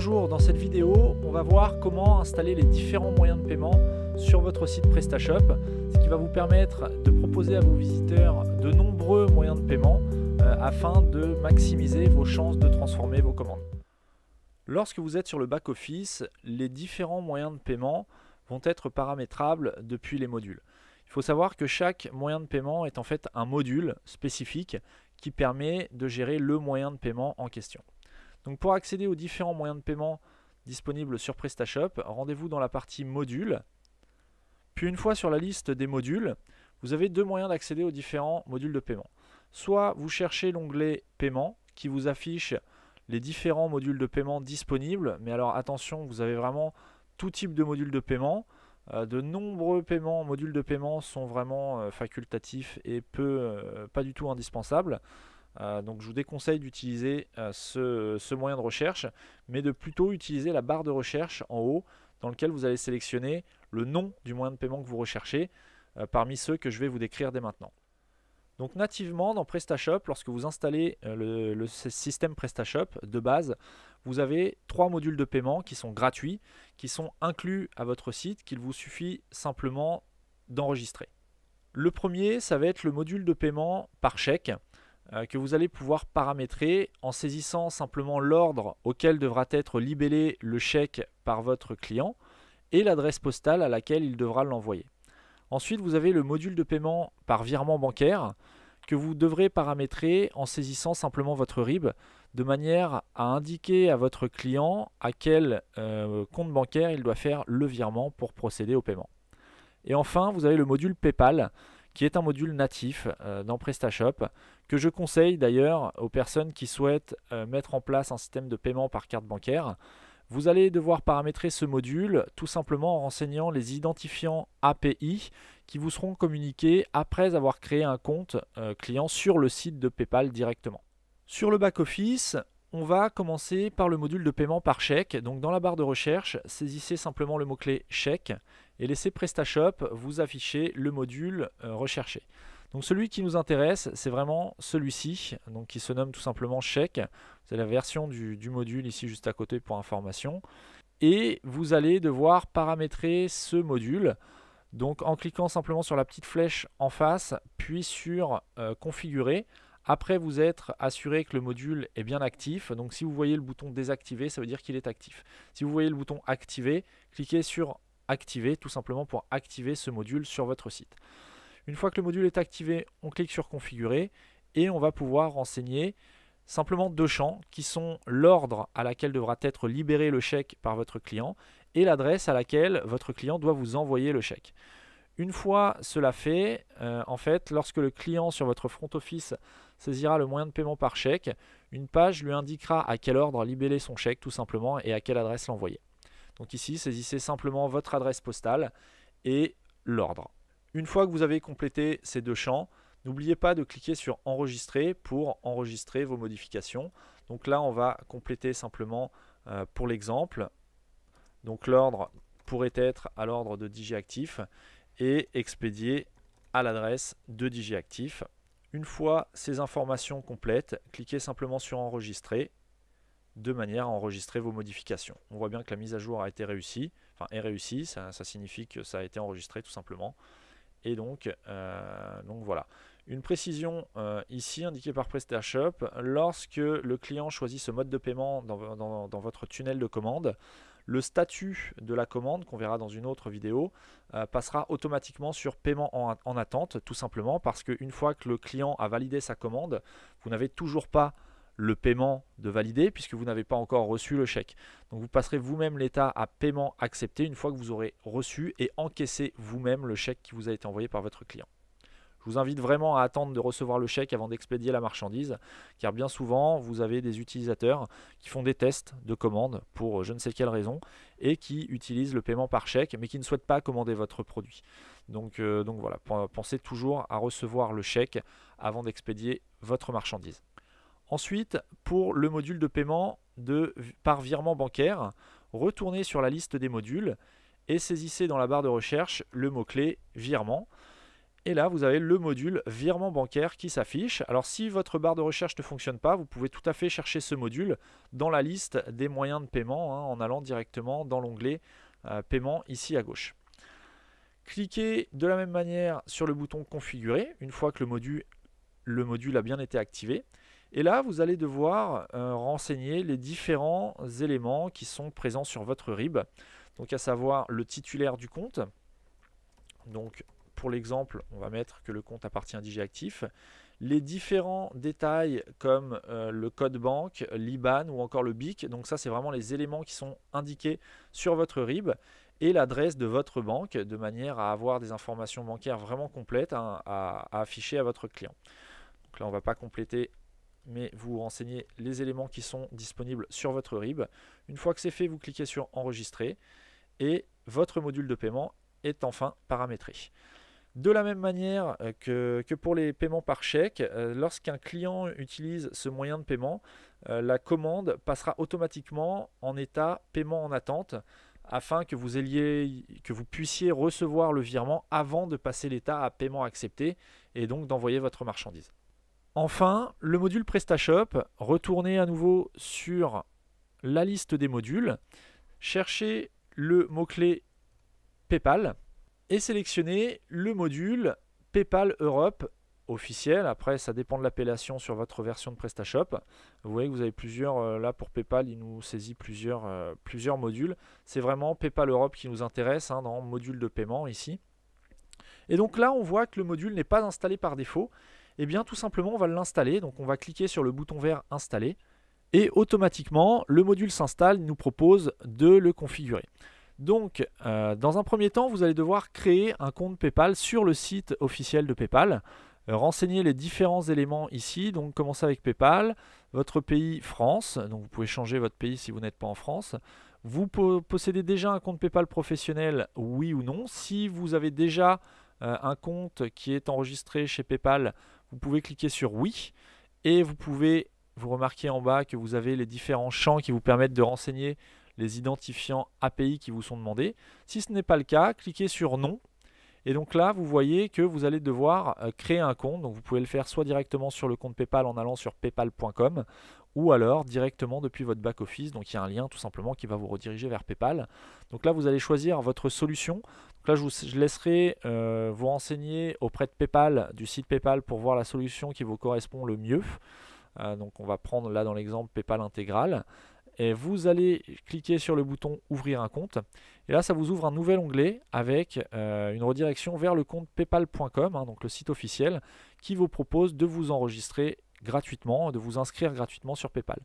Bonjour, dans cette vidéo, on va voir comment installer les différents moyens de paiement sur votre site PrestaShop, ce qui va vous permettre de proposer à vos visiteurs de nombreux moyens de paiement afin de maximiser vos chances de transformer vos commandes. Lorsque vous êtes sur le back-office, les différents moyens de paiement vont être paramétrables depuis les modules. Il faut savoir que chaque moyen de paiement est en fait un module spécifique qui permet de gérer le moyen de paiement en question. Donc pour accéder aux différents moyens de paiement disponibles sur PrestaShop, rendez-vous dans la partie modules. Puis une fois sur la liste des modules, vous avez deux moyens d'accéder aux différents modules de paiement. Soit vous cherchez l'onglet paiement qui vous affiche les différents modules de paiement disponibles, mais alors attention, vous avez vraiment tout type de modules de paiement. De nombreux modules de paiement sont vraiment facultatifs et pas du tout indispensables. Donc je vous déconseille d'utiliser ce moyen de recherche, mais de plutôt utiliser la barre de recherche en haut dans laquelle vous allez sélectionner le nom du moyen de paiement que vous recherchez parmi ceux que je vais vous décrire dès maintenant. Donc nativement dans PrestaShop, lorsque vous installez le système PrestaShop de base, vous avez trois modules de paiement qui sont gratuits, qui sont inclus à votre site, qu'il vous suffit simplement d'enregistrer. Le premier, ça va être le module de paiement par chèque, que vous allez pouvoir paramétrer en saisissant simplement l'ordre auquel devra être libellé le chèque par votre client et l'adresse postale à laquelle il devra l'envoyer. Ensuite, vous avez le module de paiement par virement bancaire que vous devrez paramétrer en saisissant simplement votre RIB de manière à indiquer à votre client à quel compte bancaire il doit faire le virement pour procéder au paiement. Et enfin, vous avez le module PayPal qui est un module natif dans PrestaShop que je conseille d'ailleurs aux personnes qui souhaitent mettre en place un système de paiement par carte bancaire. Vous allez devoir paramétrer ce module tout simplement en renseignant les identifiants API qui vous seront communiqués après avoir créé un compte client sur le site de PayPal directement. Sur le back-office, on va commencer par le module de paiement par chèque. Donc dans la barre de recherche, saisissez simplement le mot-clé chèque et laissez PrestaShop vous afficher le module recherché. Donc celui qui nous intéresse, c'est vraiment celui-ci, donc qui se nomme tout simplement chèque. C'est la version du module ici juste à côté pour information. Et vous allez devoir paramétrer ce module. Donc en cliquant simplement sur la petite flèche en face, puis sur configurer. Après vous être assuré que le module est bien actif. Donc si vous voyez le bouton désactiver, ça veut dire qu'il est actif. Si vous voyez le bouton activer, cliquez sur activer tout simplement pour activer ce module sur votre site. Une fois que le module est activé, on clique sur configurer et on va pouvoir renseigner simplement deux champs qui sont l'ordre à laquelle devra être libéré le chèque par votre client et l'adresse à laquelle votre client doit vous envoyer le chèque. Une fois cela fait, en fait, lorsque le client sur votre front office saisira le moyen de paiement par chèque, une page lui indiquera à quel ordre libérer son chèque tout simplement et à quelle adresse l'envoyer. Donc ici, saisissez simplement votre adresse postale et l'ordre. Une fois que vous avez complété ces deux champs, n'oubliez pas de cliquer sur enregistrer pour enregistrer vos modifications. Donc là, on va compléter simplement pour l'exemple. Donc l'ordre pourrait être à l'ordre de DigiActif et expédié à l'adresse de DigiActif. Une fois ces informations complètes, cliquez simplement sur enregistrer de manière à enregistrer vos modifications. On voit bien que la mise à jour a été réussie, enfin est réussie, ça signifie que ça a été enregistré tout simplement. Et donc voilà. Une précision ici indiquée par PrestaShop, lorsque le client choisit ce mode de paiement dans votre tunnel de commande, le statut de la commande, qu'on verra dans une autre vidéo, passera automatiquement sur paiement en attente, tout simplement parce qu'une fois que le client a validé sa commande, vous n'avez toujours pas le paiement de valider puisque vous n'avez pas encore reçu le chèque. Donc vous passerez vous-même l'état à paiement accepté une fois que vous aurez reçu et encaissé vous-même le chèque qui vous a été envoyé par votre client. Je vous invite vraiment à attendre de recevoir le chèque avant d'expédier la marchandise, car bien souvent vous avez des utilisateurs qui font des tests de commande pour je ne sais quelle raison et qui utilisent le paiement par chèque mais qui ne souhaitent pas commander votre produit. Donc voilà, pensez toujours à recevoir le chèque avant d'expédier votre marchandise. Ensuite, pour le module de paiement par virement bancaire, retournez sur la liste des modules et saisissez dans la barre de recherche le mot-clé virement. Et là, vous avez le module virement bancaire qui s'affiche. Alors si votre barre de recherche ne fonctionne pas, vous pouvez tout à fait chercher ce module dans la liste des moyens de paiement en allant directement dans l'onglet paiement ici à gauche. Cliquez de la même manière sur le bouton configurer une fois que le module a bien été activé. Et là, vous allez devoir renseigner les différents éléments qui sont présents sur votre RIB. Donc à savoir le titulaire du compte. Donc pour l'exemple, on va mettre que le compte appartient à DigiActif. Les différents détails comme le code banque, l'IBAN ou encore le BIC. Donc ça, c'est vraiment les éléments qui sont indiqués sur votre RIB et l'adresse de votre banque de manière à avoir des informations bancaires vraiment complètes à afficher à votre client. Donc là, on ne va pas compléter, mais vous renseignez les éléments qui sont disponibles sur votre RIB. Une fois que c'est fait, vous cliquez sur enregistrer et votre module de paiement est enfin paramétré. De la même manière que pour les paiements par chèque, lorsqu'un client utilise ce moyen de paiement, la commande passera automatiquement en état paiement en attente afin que vous puissiez recevoir le virement avant de passer l'état à paiement accepté et donc d'envoyer votre marchandise. Enfin, le module PrestaShop, retournez à nouveau sur la liste des modules, cherchez le mot-clé PayPal et sélectionnez le module PayPal Europe officiel. Après, ça dépend de l'appellation sur votre version de PrestaShop. Vous voyez que vous avez plusieurs, là pour PayPal, il nous saisit plusieurs modules. C'est vraiment PayPal Europe qui nous intéresse dans module de paiement ici. Et donc là, on voit que le module n'est pas installé par défaut. Et bien tout simplement, on va l'installer. Donc on va cliquer sur le bouton vert installer. Et automatiquement, le module s'installe, il nous propose de le configurer. Donc, dans un premier temps, vous allez devoir créer un compte PayPal sur le site officiel de PayPal. Renseigner les différents éléments ici. Donc, commencez avec PayPal, votre pays France. Donc, vous pouvez changer votre pays si vous n'êtes pas en France. Vous possédez déjà un compte PayPal professionnel, oui ou non. Si vous avez déjà un compte qui est enregistré chez PayPal, vous pouvez cliquer sur oui. Et vous pouvez vous remarquer en bas que vous avez les différents champs qui vous permettent de renseigner les identifiants API qui vous sont demandés. Si ce n'est pas le cas, cliquez sur non. Et donc là, vous voyez que vous allez devoir créer un compte. Donc vous pouvez le faire soit directement sur le compte PayPal en allant sur paypal.com ou alors directement depuis votre back-office. Donc il y a un lien tout simplement qui va vous rediriger vers PayPal. Donc là, vous allez choisir votre solution. Donc là, je laisserai vous renseigner auprès de PayPal, du site PayPal pour voir la solution qui vous correspond le mieux. Donc on va prendre là dans l'exemple PayPal intégral. Et vous allez cliquer sur le bouton ouvrir un compte et là ça vous ouvre un nouvel onglet avec une redirection vers le compte paypal.com, donc le site officiel qui vous propose de vous enregistrer gratuitement, de vous inscrire gratuitement sur PayPal.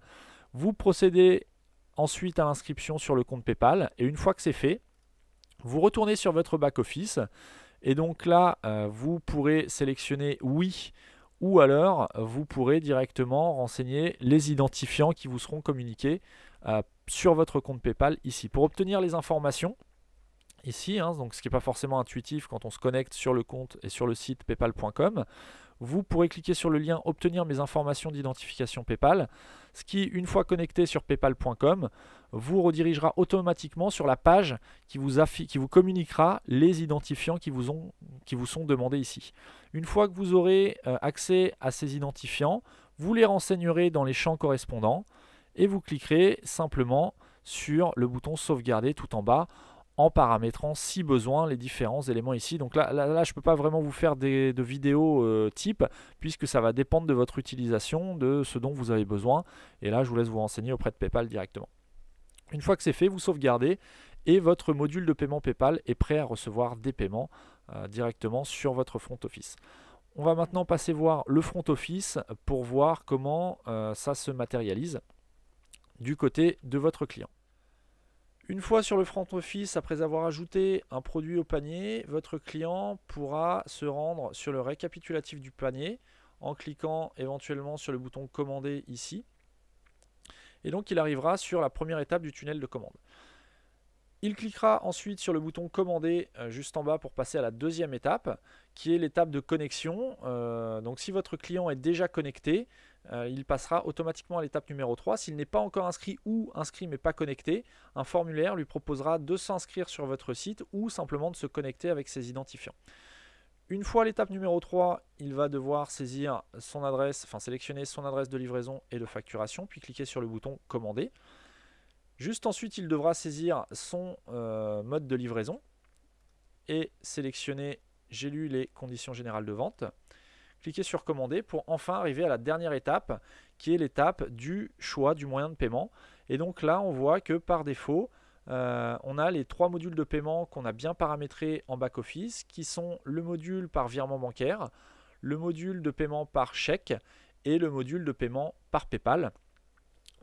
Vous procédez ensuite à l'inscription sur le compte PayPal et une fois que c'est fait, vous retournez sur votre back-office et donc là vous pourrez sélectionner oui ou alors vous pourrez directement renseigner les identifiants qui vous seront communiqués sur votre compte PayPal ici. Pour obtenir les informations, ici, donc ce qui n'est pas forcément intuitif quand on se connecte sur le compte et sur le site paypal.com, vous pourrez cliquer sur le lien obtenir mes informations d'identification PayPal, ce qui, une fois connecté sur paypal.com, vous redirigera automatiquement sur la page qui vous communiquera les identifiants qui vous sont demandés ici. Une fois que vous aurez accès à ces identifiants, vous les renseignerez dans les champs correspondants et vous cliquerez simplement sur le bouton sauvegarder tout en bas en paramétrant si besoin les différents éléments ici. Donc là je ne peux pas vraiment vous faire de vidéos type puisque ça va dépendre de votre utilisation, de ce dont vous avez besoin. Et là je vous laisse vous renseigner auprès de PayPal directement. Une fois que c'est fait, vous sauvegardez et votre module de paiement PayPal est prêt à recevoir des paiements directement sur votre front office. On va maintenant passer voir le front office pour voir comment ça se matérialise du côté de votre client. Une fois sur le front office, après avoir ajouté un produit au panier, votre client pourra se rendre sur le récapitulatif du panier en cliquant éventuellement sur le bouton commander ici. Et donc il arrivera sur la première étape du tunnel de commande. Il cliquera ensuite sur le bouton commander juste en bas pour passer à la deuxième étape qui est l'étape de connexion. Donc si votre client est déjà connecté, il passera automatiquement à l'étape numéro 3. S'il n'est pas encore inscrit ou inscrit mais pas connecté, un formulaire lui proposera de s'inscrire sur votre site ou simplement de se connecter avec ses identifiants. Une fois à l'étape numéro 3, il va devoir saisir son adresse, enfin sélectionner son adresse de livraison et de facturation, puis cliquer sur le bouton commander. Juste ensuite, il devra saisir son mode de livraison et sélectionner j'ai lu les conditions générales de vente. Cliquez sur commander pour enfin arriver à la dernière étape qui est l'étape du choix du moyen de paiement. Et donc là, on voit que par défaut, on a les 3 modules de paiement qu'on a bien paramétrés en back-office qui sont le module par virement bancaire, le module de paiement par chèque et le module de paiement par PayPal.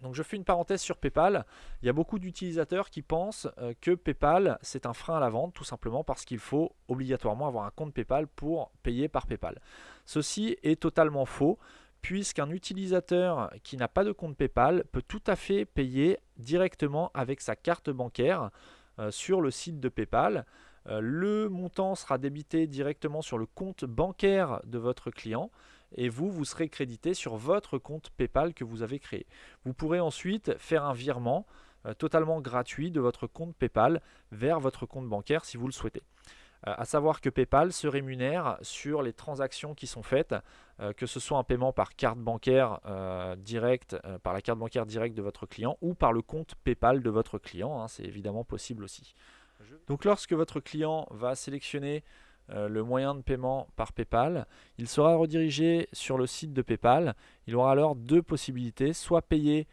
Donc je fais une parenthèse sur PayPal. Il y a beaucoup d'utilisateurs qui pensent que PayPal c'est un frein à la vente tout simplement parce qu'il faut obligatoirement avoir un compte PayPal pour payer par PayPal. Ceci est totalement faux puisqu'un utilisateur qui n'a pas de compte PayPal peut tout à fait payer directement avec sa carte bancaire sur le site de PayPal. Le montant sera débité directement sur le compte bancaire de votre client et vous serez crédité sur votre compte PayPal que vous avez créé. Vous pourrez ensuite faire un virement totalement gratuit de votre compte PayPal vers votre compte bancaire si vous le souhaitez. À savoir que PayPal se rémunère sur les transactions qui sont faites, que ce soit un paiement par carte bancaire directe, par la carte bancaire directe de votre client ou par le compte PayPal de votre client, hein, c'est évidemment possible aussi. Donc lorsque votre client va sélectionner le moyen de paiement par PayPal, il sera redirigé sur le site de PayPal. Il aura alors 2 possibilités, soit payer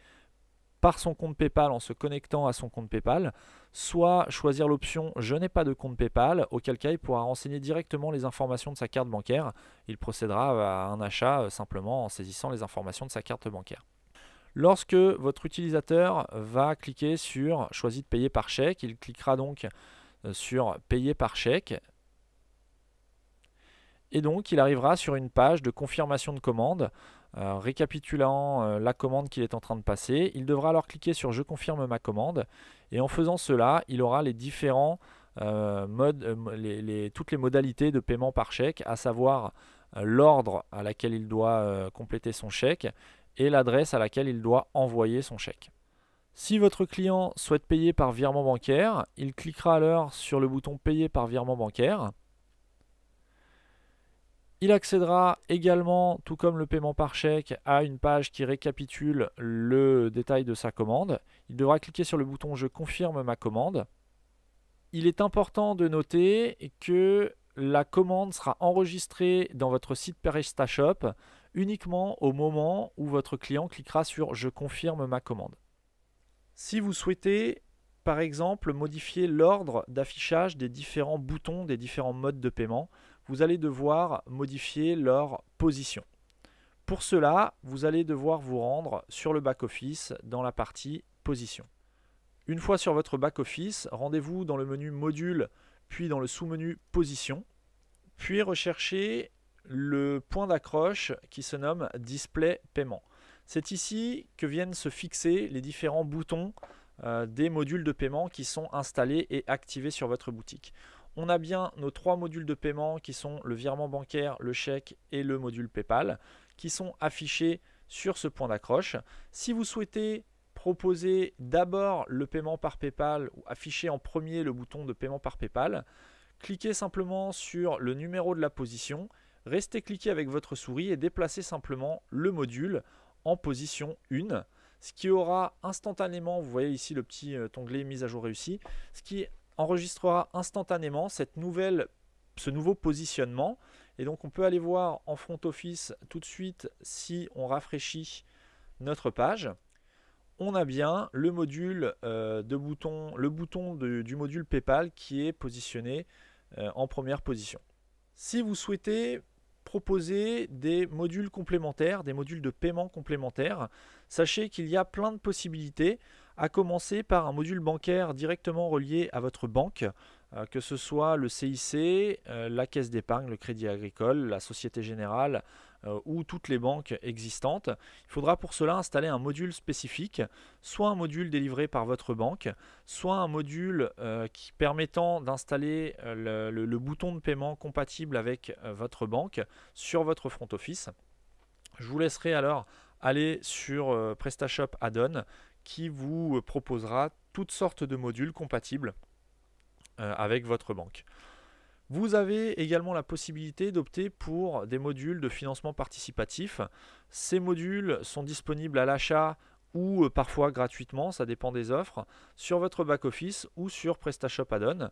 par son compte PayPal en se connectant à son compte PayPal, soit choisir l'option je n'ai pas de compte PayPal, auquel cas il pourra renseigner directement les informations de sa carte bancaire. Il procédera à un achat simplement en saisissant les informations de sa carte bancaire. Lorsque votre utilisateur va cliquer sur choisir de payer par chèque, il cliquera donc sur payer par chèque. Et donc il arrivera sur une page de confirmation de commande, récapitulant la commande qu'il est en train de passer. Il devra alors cliquer sur je confirme ma commande et en faisant cela, il aura les différents toutes les modalités de paiement par chèque, à savoir l'ordre à laquelle il doit compléter son chèque et l'adresse à laquelle il doit envoyer son chèque. Si votre client souhaite payer par virement bancaire, il cliquera alors sur le bouton payer par virement bancaire. Il accédera également, tout comme le paiement par chèque, à une page qui récapitule le détail de sa commande. Il devra cliquer sur le bouton « Je confirme ma commande ». Il est important de noter que la commande sera enregistrée dans votre site PrestaShop uniquement au moment où votre client cliquera sur « Je confirme ma commande ». Si vous souhaitez, par exemple, modifier l'ordre d'affichage des différents boutons, des différents modes de paiement, vous allez devoir modifier leur position. Pour cela, vous allez devoir vous rendre sur le back-office dans la partie position. Une fois sur votre back-office, rendez-vous dans le menu module, puis dans le sous-menu position, puis recherchez le point d'accroche qui se nomme display paiement. C'est ici que viennent se fixer les différents boutons des modules de paiement qui sont installés et activés sur votre boutique. On a bien nos 3 modules de paiement qui sont le virement bancaire, le chèque et le module PayPal qui sont affichés sur ce point d'accroche. Si vous souhaitez proposer d'abord le paiement par PayPal ou afficher en premier le bouton de paiement par PayPal, cliquez simplement sur le numéro de la position, restez cliqué avec votre souris et déplacez simplement le module en position 1, ce qui aura instantanément, vous voyez ici le petit onglet mise à jour réussi, ce qui enregistrera instantanément ce nouveau positionnement. Et donc on peut aller voir en front office tout de suite si on rafraîchit notre page. On a bien le module le bouton du module PayPal qui est positionné en première position. Si vous souhaitez proposer des modules complémentaires, des modules de paiement complémentaires, sachez qu'il y a plein de possibilités, à commencer par un module bancaire directement relié à votre banque, que ce soit le CIC, la Caisse d'épargne, le Crédit Agricole, la Société Générale ou toutes les banques existantes. Il faudra pour cela installer un module spécifique, soit un module délivré par votre banque, soit un module permettant d'installer le bouton de paiement compatible avec votre banque sur votre front office. Je vous laisserai alors aller sur PrestaShop Add-on qui vous proposera toutes sortes de modules compatibles avec votre banque. Vous avez également la possibilité d'opter pour des modules de financement participatif. Ces modules sont disponibles à l'achat ou parfois gratuitement, ça dépend des offres, sur votre back-office ou sur PrestaShop Add-on.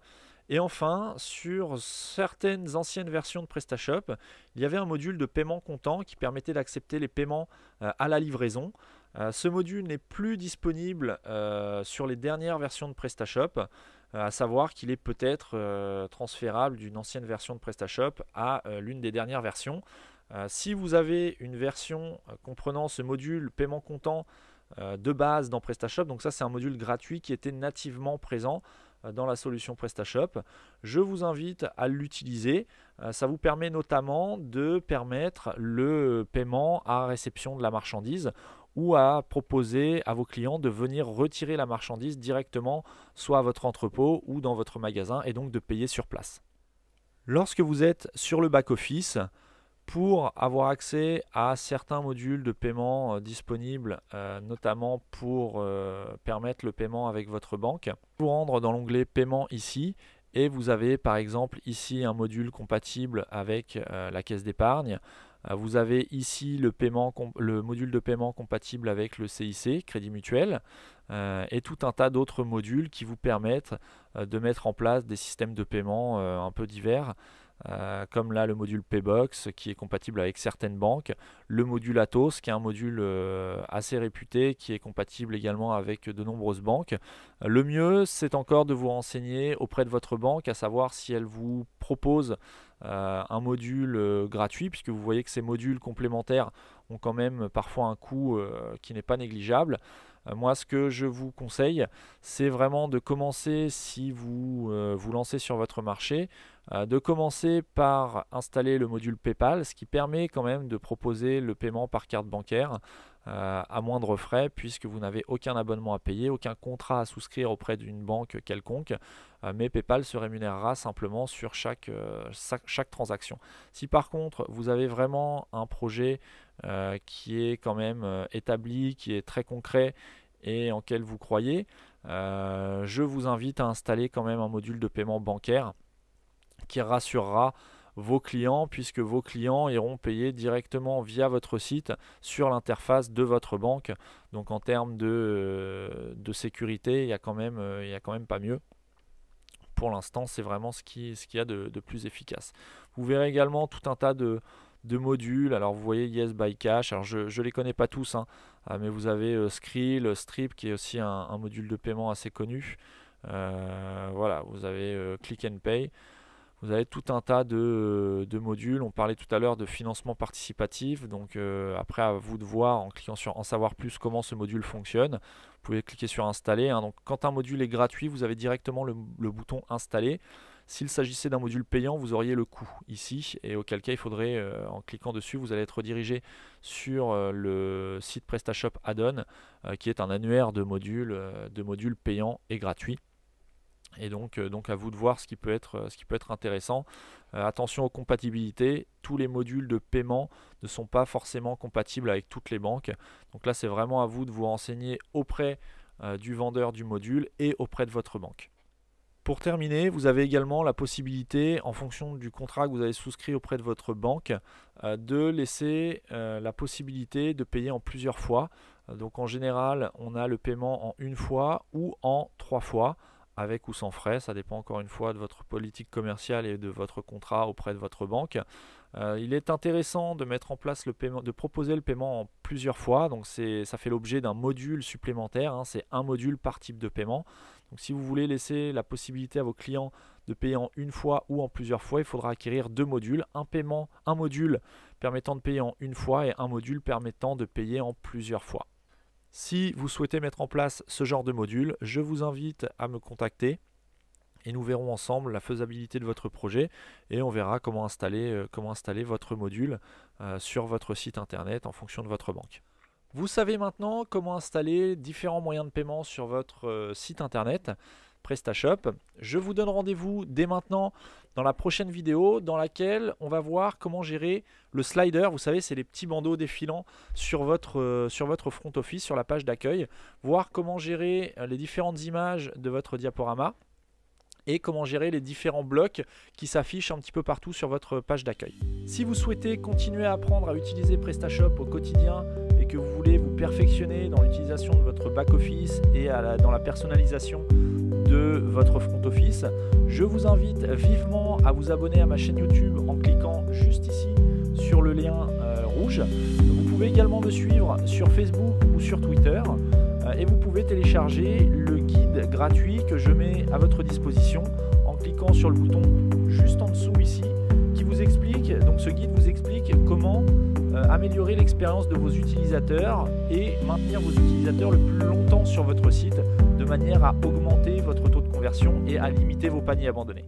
Et enfin, sur certaines anciennes versions de PrestaShop, il y avait un module de paiement comptant qui permettait d'accepter les paiements à la livraison. Ce module n'est plus disponible sur les dernières versions de PrestaShop, à savoir qu'il est peut-être transférable d'une ancienne version de PrestaShop à l'une des dernières versions. Si vous avez une version comprenant ce module paiement comptant de base dans PrestaShop, donc ça c'est un module gratuit qui était nativement présent dans la solution PrestaShop, je vous invite à l'utiliser. Ça vous permet notamment de permettre le paiement à réception de la marchandise ou à proposer à vos clients de venir retirer la marchandise directement soit à votre entrepôt ou dans votre magasin et donc de payer sur place. Lorsque vous êtes sur le back-office, pour avoir accès à certains modules de paiement disponibles, notamment pour permettre le paiement avec votre banque, vous rendre dans l'onglet paiement ici et vous avez par exemple ici un module compatible avec la caisse d'épargne. Vous avez ici le module de paiement compatible avec le CIC, Crédit Mutuel, et tout un tas d'autres modules qui vous permettent de mettre en place des systèmes de paiement un peu divers. Comme là le module Paybox qui est compatible avec certaines banques, le module Atos qui est un module assez réputé qui est compatible également avec de nombreuses banques. Le mieux c'est encore de vous renseigner auprès de votre banque à savoir si elle vous propose un module gratuit, puisque vous voyez que ces modules complémentaires ont quand même parfois un coût qui n'est pas négligeable. Moi, ce que je vous conseille, c'est vraiment de commencer, si vous vous lancez sur votre marché, de commencer par installer le module PayPal, ce qui permet quand même de proposer le paiement par carte bancaire à moindre frais, puisque vous n'avez aucun abonnement à payer, aucun contrat à souscrire auprès d'une banque quelconque, mais PayPal se rémunérera simplement sur chaque transaction. Si par contre vous avez vraiment un projet qui est quand même établi, qui est très concret et en quel vous croyez, je vous invite à installer quand même un module de paiement bancaire qui rassurera vos clients, puisque vos clients iront payer directement via votre site sur l'interface de votre banque. Donc en termes de sécurité, il n'y a quand même pas mieux. Pour l'instant, c'est vraiment ce qu'il y a de plus efficace. Vous verrez également tout un tas de modules. Alors vous voyez Yes by Cash, alors je ne les connais pas tous, hein, mais vous avez Skrill, Strip qui est aussi un module de paiement assez connu. Voilà, vous avez Click and Pay. Vous avez tout un tas de modules. On parlait tout à l'heure de financement participatif. Donc après, à vous de voir en cliquant sur en savoir plus comment ce module fonctionne. Vous pouvez cliquer sur installer, hein. Donc quand un module est gratuit, vous avez directement le bouton installer. S'il s'agissait d'un module payant, vous auriez le coût ici, et auquel cas il faudrait, en cliquant dessus, vous allez être redirigé sur le site PrestaShop Add-on, qui est un annuaire de modules payants et gratuits. Et donc à vous de voir ce qui peut être intéressant. Attention aux compatibilités, tous les modules de paiement ne sont pas forcément compatibles avec toutes les banques. Donc là c'est vraiment à vous de vous renseigner auprès du vendeur du module et auprès de votre banque. Pour terminer, vous avez également la possibilité, en fonction du contrat que vous avez souscrit auprès de votre banque, de laisser la possibilité de payer en plusieurs fois. Donc en général, on a le paiement en une fois ou en 3 fois. Avec ou sans frais, ça dépend encore une fois de votre politique commerciale et de votre contrat auprès de votre banque. Il est intéressant de mettre en place le paiement, de proposer le paiement en plusieurs fois. Donc ça fait l'objet d'un module supplémentaire, hein, c'est un module par type de paiement. Donc si vous voulez laisser la possibilité à vos clients de payer en une fois ou en plusieurs fois, il faudra acquérir 2 modules, un module permettant de payer en une fois et un module permettant de payer en plusieurs fois. Si vous souhaitez mettre en place ce genre de module, je vous invite à me contacter et nous verrons ensemble la faisabilité de votre projet et on verra comment installer votre module sur votre site internet en fonction de votre banque. Vous savez maintenant comment installer différents moyens de paiement sur votre site internet PrestaShop. Je vous donne rendez-vous dès maintenant dans la prochaine vidéo dans laquelle on va voir comment gérer le slider. Vous savez, c'est les petits bandeaux défilants sur votre front office, sur la page d'accueil. Voir comment gérer les différentes images de votre diaporama. et comment gérer les différents blocs qui s'affichent un petit peu partout sur votre page d'accueil. Si vous souhaitez continuer à apprendre à utiliser PrestaShop au quotidien et que vous voulez vous perfectionner dans l'utilisation de votre back-office et dans la personnalisation de votre front office, je vous invite vivement à vous abonner à ma chaîne YouTube en cliquant juste ici sur le lien rouge. Vous pouvez également me suivre sur Facebook ou sur Twitter et vous pouvez télécharger le guide gratuit que je mets à votre disposition en cliquant sur le bouton juste en dessous ici qui vous explique, donc ce guide vous explique comment améliorer l'expérience de vos utilisateurs et maintenir vos utilisateurs le plus longtemps sur votre site de manière à augmenter votre taux de conversion et à limiter vos paniers abandonnés.